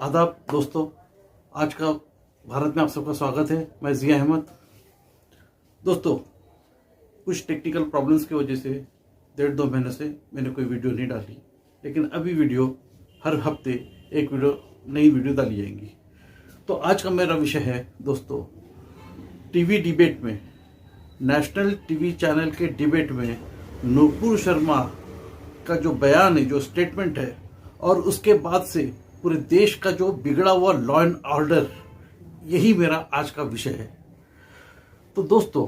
आदाब दोस्तों, आज का भारत में आप सबका स्वागत है। मैं जिया अहमद। दोस्तों, कुछ टेक्निकल प्रॉब्लम्स की वजह से 1.5-2 महीने से मैंने कोई वीडियो नहीं डाली, लेकिन अभी वीडियो हर हफ्ते एक नई वीडियो डाली जाएंगी। तो आज का मेरा विषय है दोस्तों, टीवी डिबेट में, नेशनल टीवी चैनल के डिबेट में नूपुर शर्मा का जो बयान है, जो स्टेटमेंट है, और उसके बाद से पूरे देश का जो बिगड़ा हुआ लॉ एंड ऑर्डर, यही मेरा आज का विषय है। तो दोस्तों,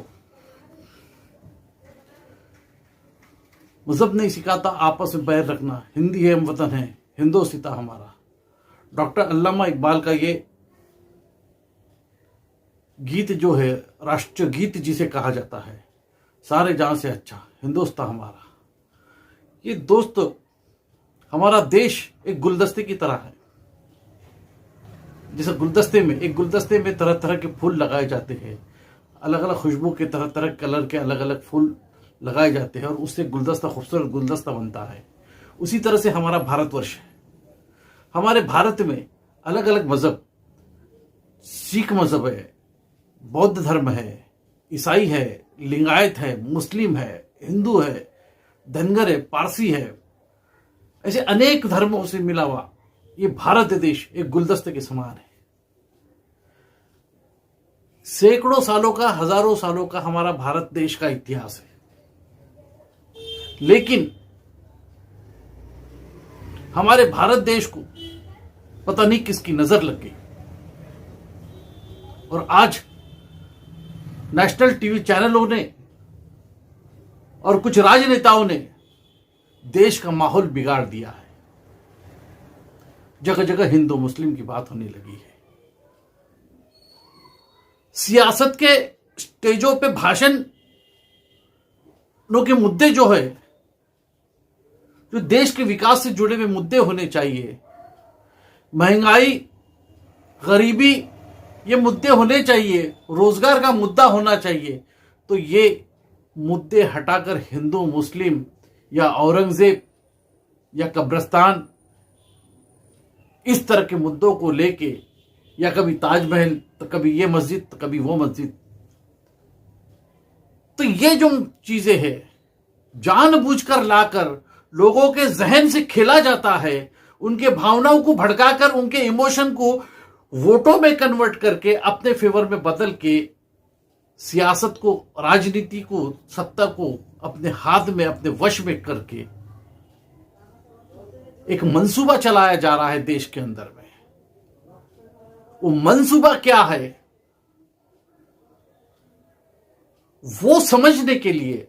मजहब नहीं सिखाता आपस में बैर रखना, हिंदी है हम वतन है, हिंदोस्तान हमारा। डॉक्टर अल्लामा इकबाल का ये गीत जो है, राष्ट्रीय गीत जिसे कहा जाता है, सारे जहां से अच्छा हिंदोस्तान हमारा। ये दोस्तों, हमारा देश एक गुलदस्ते की तरह है। जैसे एक गुलदस्ते में तरह तरह के फूल लगाए जाते हैं, अलग अलग खुशबू के तरह तरह कलर के अलग अलग फूल लगाए जाते हैं और उससे गुलदस्ता, खूबसूरत गुलदस्ता बनता है। उसी तरह से हमारा भारतवर्ष है। हमारे भारत में अलग अलग मजहब, सिख मजहब है, बौद्ध धर्म है, ईसाई है, लिंगायत है, मुस्लिम है, हिंदू है, धनगर है, पारसी है, ऐसे अनेक धर्मों से मिला हुआ ये भारत देश एक गुलदस्ते के समान है। सैकड़ों सालों का, हजारों सालों का हमारा भारत देश का इतिहास है, लेकिन हमारे भारत देश को पता नहीं किसकी नजर लग गई और आज नेशनल टीवी चैनलों ने और कुछ राजनेताओं ने देश का माहौल बिगाड़ दिया है। जगह जगह हिंदू मुस्लिम की बात होने लगी है। सियासत के स्टेजों पे भाषणों के मुद्दे जो है, जो देश के विकास से जुड़े हुए मुद्दे होने चाहिए, महंगाई, गरीबी, ये मुद्दे होने चाहिए, रोजगार का मुद्दा होना चाहिए, तो ये मुद्दे हटाकर हिंदू मुस्लिम या औरंगजेब या कब्रिस्तान, इस तरह के मुद्दों को लेके, या कभी ताजमहल तो कभी ये मस्जिद तो कभी वो मस्जिद, तो ये जो चीजें हैं जानबूझकर लाकर लोगों के जहन से खेला जाता है, उनके भावनाओं को भड़काकर, उनके इमोशन को वोटों में कन्वर्ट करके अपने फेवर में बदल के सियासत को, राजनीति को, सत्ता को अपने हाथ में, अपने वश में करके एक मंसूबा चलाया जा रहा है देश के अंदर में। वो मंसूबा क्या है, वो समझने के लिए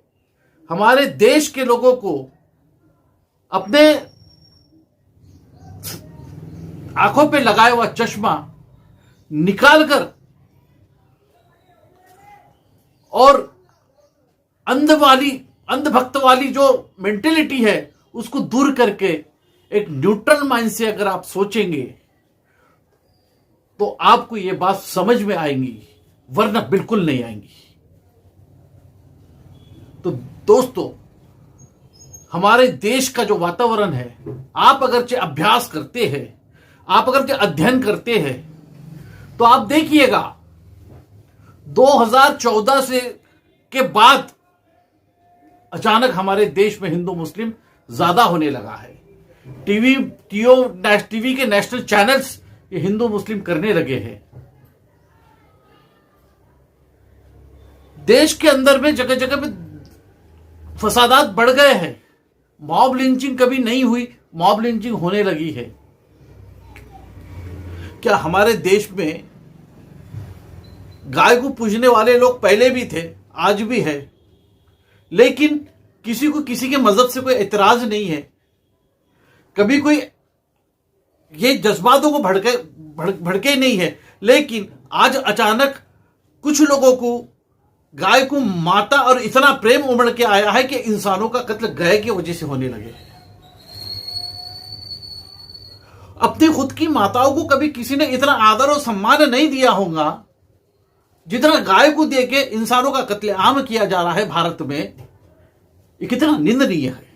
हमारे देश के लोगों को अपने आंखों पे लगाया हुआ चश्मा निकालकर और अंधभक्त वाली जो मेंटेलिटी है उसको दूर करके एक न्यूट्रल माइंड से अगर आप सोचेंगे तो आपको यह बात समझ में आएंगी, वरना बिल्कुल नहीं आएंगी। तो दोस्तों, हमारे देश का जो वातावरण है, आप अगरचे अभ्यास करते हैं, आप अगरचे अध्ययन करते हैं, तो आप देखिएगा 2014 से के बाद अचानक हमारे देश में हिंदू मुस्लिम ज्यादा होने लगा है। टीवी के नेशनल चैनल्स ये हिंदू मुस्लिम करने लगे हैं। देश के अंदर में जगह जगह पे फसादात बढ़ गए हैं। मॉब लिंचिंग कभी नहीं हुई, मॉब लिंचिंग होने लगी है। क्या हमारे देश में गाय को पूजने वाले लोग पहले भी थे, आज भी है, लेकिन किसी को किसी के मजहब से कोई एतराज नहीं है। कभी कोई ये जज्बातों को भड़के नहीं है, लेकिन आज अचानक कुछ लोगों को गाय को माता और इतना प्रेम उमड़ के आया है कि इंसानों का कत्ल गाय की वजह से होने लगे। अपनी खुद की माताओं को कभी किसी ने इतना आदर और सम्मान नहीं दिया होगा जितना गाय को देके इंसानों का कत्लेआम किया जा रहा है भारत में। ये कितना निंदनीय है।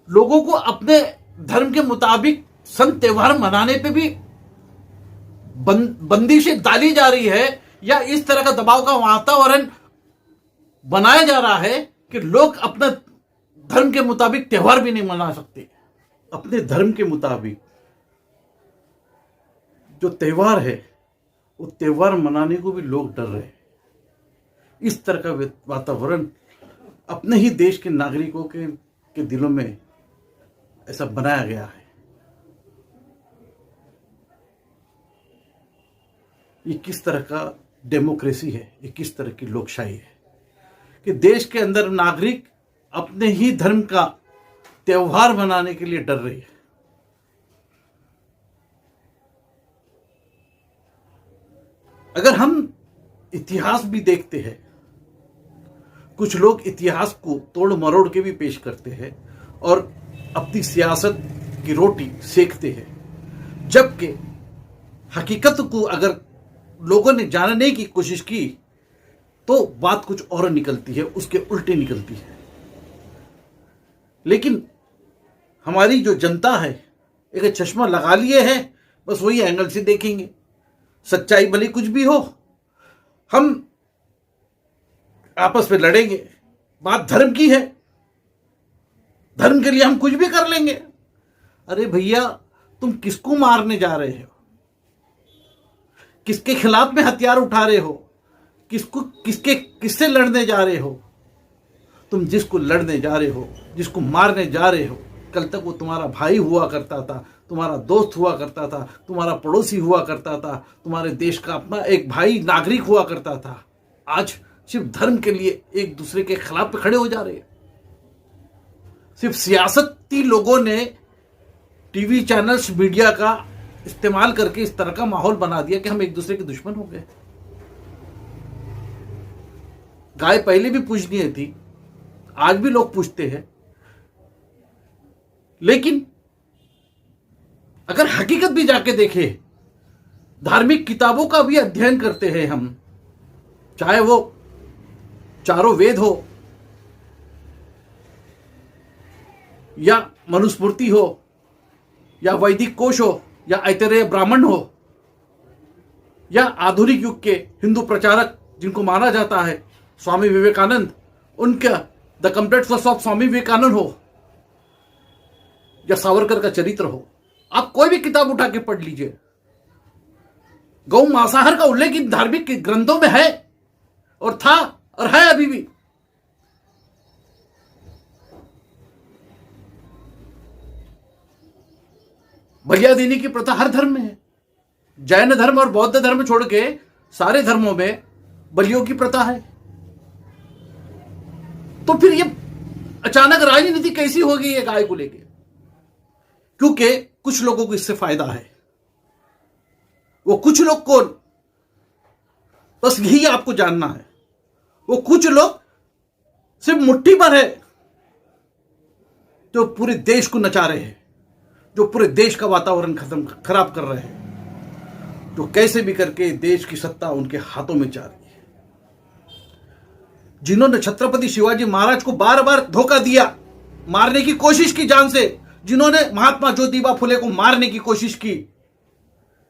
लोगों को अपने धर्म के मुताबिक संत त्योहार मनाने पे भी बंदिशें डाली जा रही है, या इस तरह का दबाव का वातावरण बनाया जा रहा है कि लोग अपना धर्म के मुताबिक त्योहार भी नहीं मना सकते। अपने धर्म के मुताबिक जो त्योहार है वो त्योहार मनाने को भी लोग डर रहे हैं। इस तरह का वातावरण अपने ही देश के नागरिकों के दिलों में ऐसा बनाया गया है। ये किस तरह का डेमोक्रेसी है, ये किस तरह की लोकशाही है कि देश के अंदर नागरिक अपने ही धर्म का त्योहार मनाने के लिए डर रही है। अगर हम इतिहास भी देखते हैं, कुछ लोग इतिहास को तोड़ मरोड़ के भी पेश करते हैं और अपनी सियासत की रोटी सेकते हैं, जबकि हकीकत को अगर लोगों ने जानने की कोशिश की तो बात कुछ और निकलती है, उसके उल्टे निकलती है। लेकिन हमारी जो जनता है एक चश्मा लगा लिए है, बस वही एंगल से देखेंगे। सच्चाई भले कुछ भी हो, हम आपस में लड़ेंगे। बात धर्म की है, धर्म के लिए हम कुछ भी कर लेंगे। अरे भैया, तुम किसको मारने जा रहे हो? किसके खिलाफ में हथियार उठा रहे हो? किससे लड़ने जा रहे हो? तुम जिसको लड़ने जा रहे हो, जिसको मारने जा रहे हो, कल तक वो तुम्हारा भाई हुआ करता था, तुम्हारा दोस्त हुआ करता था, तुम्हारा पड़ोसी हुआ करता था, तुम्हारे देश का अपना एक भाई नागरिक हुआ करता था। आज सिर्फ धर्म के लिए एक दूसरे के खिलाफ पे खड़े हो जा रहे हैं। सिर्फ सियासती लोगों ने टीवी चैनल्स, मीडिया का इस्तेमाल करके इस तरह का माहौल बना दिया कि हम एक दूसरे के दुश्मन हो गए। गाय पहले भी पूजनीय थी, आज भी लोग पूछते हैं, लेकिन अगर हकीकत भी जाके देखें, धार्मिक किताबों का भी अध्ययन करते हैं हम, चाहे वो चारों वेद हो या मनुस्मृति हो या वैदिक कोश हो या ऐतरेय ब्राह्मण हो या आधुनिक युग के हिंदू प्रचारक जिनको माना जाता है स्वामी विवेकानंद, उनका the complete philosophy of Swami Vivekananda हो या सावरकर का चरित्र हो, आप कोई भी किताब उठा के पढ़ लीजिए। गौ मांसाहार का उल्लेख इन धार्मिक ग्रंथों में है और था और है अभी भी। बलिया देने की प्रथा हर धर्म में है। जैन धर्म और बौद्ध धर्म छोड़ के सारे धर्मों में बलियों की प्रथा है। तो फिर ये अचानक राजनीति कैसी हो गई है गाय को लेके? क्योंकि कुछ लोगों को इससे फायदा है। वो कुछ लोग कौन, बस यही आपको जानना है। वो कुछ लोग सिर्फ मुट्ठी भर है जो पूरे देश को नचा रहे हैं, जो पूरे देश का वातावरण खराब कर रहे हैं, जो कैसे भी करके देश की सत्ता उनके हाथों में जा रही है। जिन्होंने छत्रपति शिवाजी महाराज को बार बार धोखा दिया, मारने की कोशिश की जान से, जिन्होंने महात्मा ज्योतिबा फुले को मारने की कोशिश की,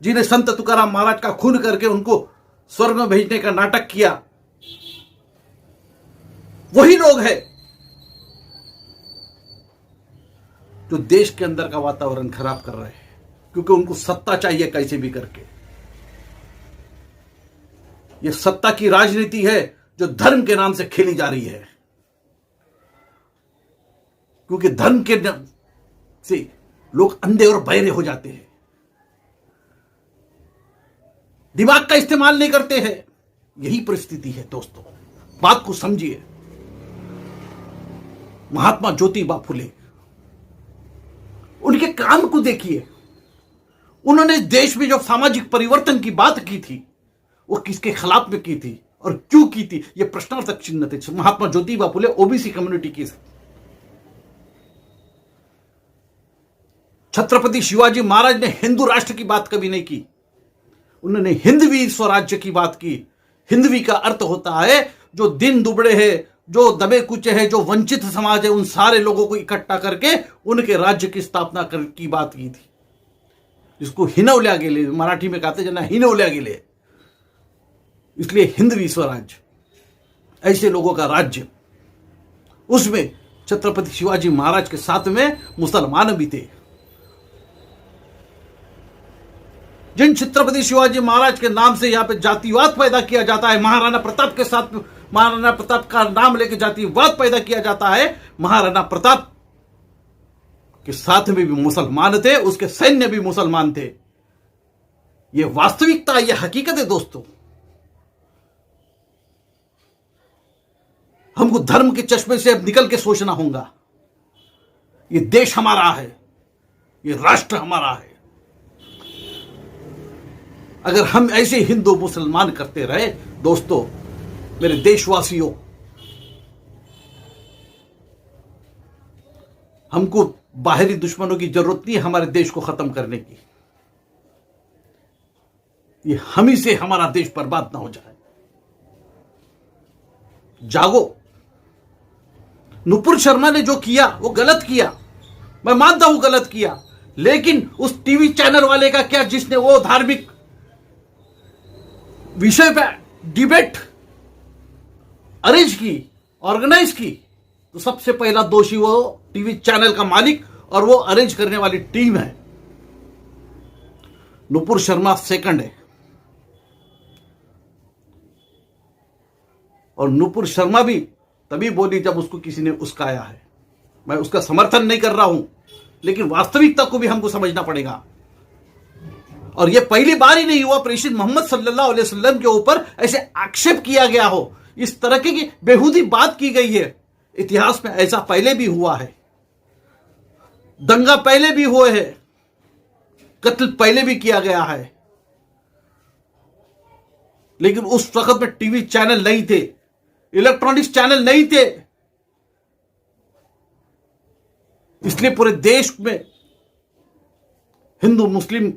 जिन्हें संत तुकाराम महाराज का खून करके उनको स्वर्ग में भेजने का नाटक किया, वही लोग हैं जो देश के अंदर का वातावरण खराब कर रहे हैं, क्योंकि उनको सत्ता चाहिए कैसे भी करके। यह सत्ता की राजनीति है जो धर्म के नाम से खेली जा रही है, क्योंकि धर्म के नाम से लोग अंधे और बहरे हो जाते हैं, दिमाग का इस्तेमाल नहीं करते हैं। यही परिस्थिति है दोस्तों, बात को समझिए। महात्मा ज्योतिबा फुले, उनके काम को देखिए। उन्होंने देश में जो सामाजिक परिवर्तन की बात की थी वो किसके खिलाफ में की थी और क्यों की थी, यह प्रश्नार्थक चिन्ह थे। महात्मा ज्योतिबा फुले ओबीसी कम्युनिटी की। छत्रपति शिवाजी महाराज ने हिंदू राष्ट्र की बात कभी नहीं की, उन्होंने हिंदवी स्वराज्य की बात की। हिंदवी का अर्थ होता है जो दिन दुबड़े हैं जो दबे कुचे हैं, जो वंचित समाज है, उन सारे लोगों को इकट्ठा करके उनके राज्य की स्थापना की बात की थी, जिसको हिनवल्या गेले मराठी में कहते जना हिनवल्या गेले, इसलिए हिंदवी स्वराज्य, ऐसे लोगों का राज्य। उसमें छत्रपति शिवाजी महाराज के साथ में मुसलमान भी थे। जिन छत्रपति शिवाजी महाराज के नाम से यहां पे जातिवाद पैदा किया जाता है, महाराणा प्रताप के साथ, महाराणा प्रताप का नाम लेकर जातिवाद पैदा किया जाता है, महाराणा प्रताप के साथ में भी मुसलमान थे, उसके सैन्य भी मुसलमान थे। यह वास्तविकता, यह हकीकत है दोस्तों। हमको धर्म के चश्मे से अब निकल के सोचना होगा। ये देश हमारा है, ये राष्ट्र हमारा है। अगर हम ऐसे हिंदू मुसलमान करते रहे दोस्तों, मेरे देशवासियों, हमको बाहरी दुश्मनों की जरूरत नहीं है हमारे देश को खत्म करने की। ये हम ही से हमारा देश बर्बाद ना हो जाए। जागो। नुपुर शर्मा ने जो किया वो गलत किया, मैं मानता हूं गलत किया, लेकिन उस टीवी चैनल वाले का क्या जिसने वो धार्मिक विषय पे डिबेट अरेंज की, ऑर्गेनाइज की, तो सबसे पहला दोषी वो टीवी चैनल का मालिक और वो अरेंज करने वाली टीम है। नुपुर शर्मा सेकंड है, और नुपुर शर्मा भी तभी बोली जब उसको किसी ने उस्काया है। मैं उसका समर्थन नहीं कर रहा हूं, लेकिन वास्तविकता को भी हमको समझना पड़ेगा। और यह पहली बार ही नहीं हुआ प्रेषित मोहम्मद सल्लल्लाहु अलैहि वसल्लम के ऊपर ऐसे आक्षेप किया गया हो, इस तरह की बेहूदी बात की गई है। इतिहास में ऐसा पहले भी हुआ है, दंगा पहले भी हुए हैं, कत्ल पहले भी किया गया है, लेकिन उस वक्त में टीवी चैनल नहीं थे, इलेक्ट्रॉनिक्स चैनल नहीं थे, इसलिए पूरे देश में हिंदू मुस्लिम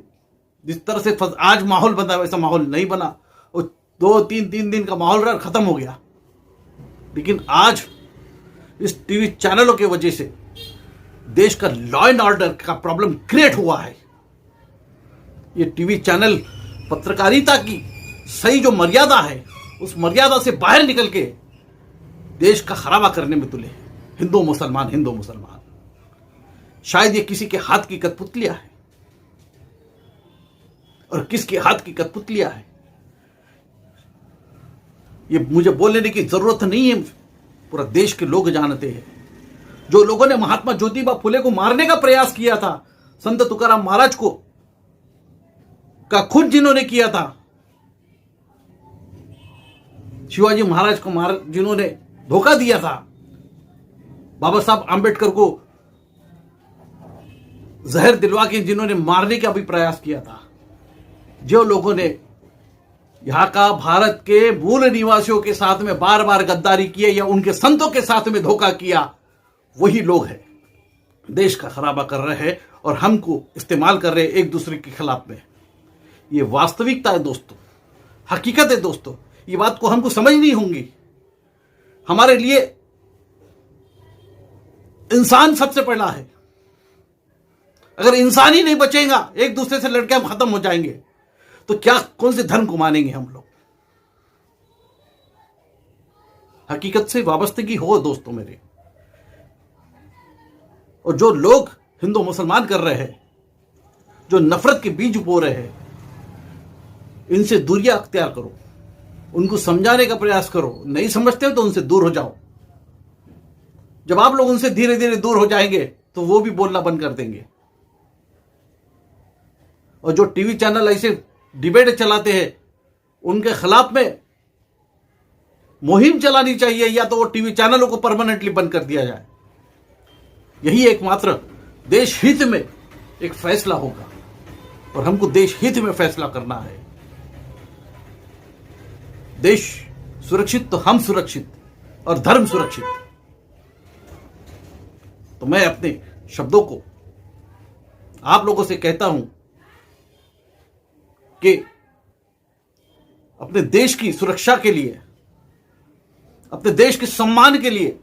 जिस तरह से आज माहौल बना वैसा माहौल नहीं बना। वो 2-3 दिन का माहौल रहा, खत्म हो गया। लेकिन आज इस टीवी चैनलों की वजह से देश का लॉ एंड ऑर्डर का प्रॉब्लम क्रिएट हुआ है। ये टीवी चैनल पत्रकारिता की सही जो मर्यादा है, उस मर्यादा से बाहर निकल के देश का खराबा करने में तुले। हिंदू मुसलमान, हिंदू मुसलमान, शायद ये किसी के हाथ की कठपुतलियां है, और किसके हाथ की कठपुतलियां है ये मुझे बोलने की जरूरत नहीं है, पूरा देश के लोग जानते हैं। जो लोगों ने महात्मा ज्योतिबा फुले को मारने का प्रयास किया था, संत तुकाराम महाराज को का खुद जिन्होंने किया था, शिवाजी महाराज को जिन्होंने धोखा दिया था, बाबा साहब आंबेडकर को जहर दिलवा के जिन्होंने मारने का भी प्रयास किया था, जो लोगों ने यहां का भारत के मूल निवासियों के साथ में बार बार गद्दारी की है या उनके संतों के साथ में धोखा किया, वही लोग हैं देश का खराबा कर रहे हैं और हमको इस्तेमाल कर रहे हैं एक दूसरे के खिलाफ में। ये वास्तविकता है दोस्तों, हकीकत है दोस्तों। ये बात को हमको समझनी होगी। हमारे लिए इंसान सबसे पहला है। अगर इंसान ही नहीं बचेगा, एक दूसरे से लड़के हम खत्म हो जाएंगे, तो क्या कौन से धर्म को मानेंगे हम लोग। हकीकत से वाबस्तगी हो दोस्तों मेरे। और जो लोग हिंदू मुसलमान कर रहे हैं, जो नफरत के बीज बो रहे हैं, इनसे दूरियां अख्तियार करो, उनको समझाने का प्रयास करो। नहीं समझते हो तो उनसे दूर हो जाओ। जब आप लोग उनसे धीरे धीरे दूर हो जाएंगे तो वो भी बोलना बंद कर देंगे। और जो टीवी चैनल ऐसे डिबेट चलाते हैं, उनके खिलाफ में मुहिम चलानी चाहिए, या तो वो टीवी चैनलों को परमानेंटली बंद कर दिया जाए। यही एकमात्र देश हित में एक फैसला होगा, और हमको देश हित में फैसला करना है। देश सुरक्षित तो हम सुरक्षित, और धर्म सुरक्षित। तो मैं अपने शब्दों को आप लोगों से कहता हूं कि अपने देश की सुरक्षा के लिए अपने देश के सम्मान के लिए।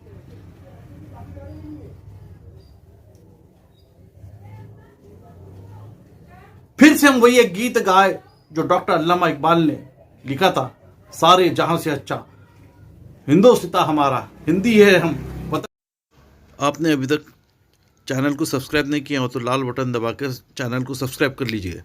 फिर से हम वही एक गीत गाए जो डॉक्टर अल्लामा इकबाल ने लिखा था, सारे जहां से अच्छा हिंदोस्तां हमारा, हिंदी है हम पता। आपने अभी तक चैनल को सब्सक्राइब नहीं किया हो तो लाल बटन दबाकर चैनल को सब्सक्राइब कर लीजिए।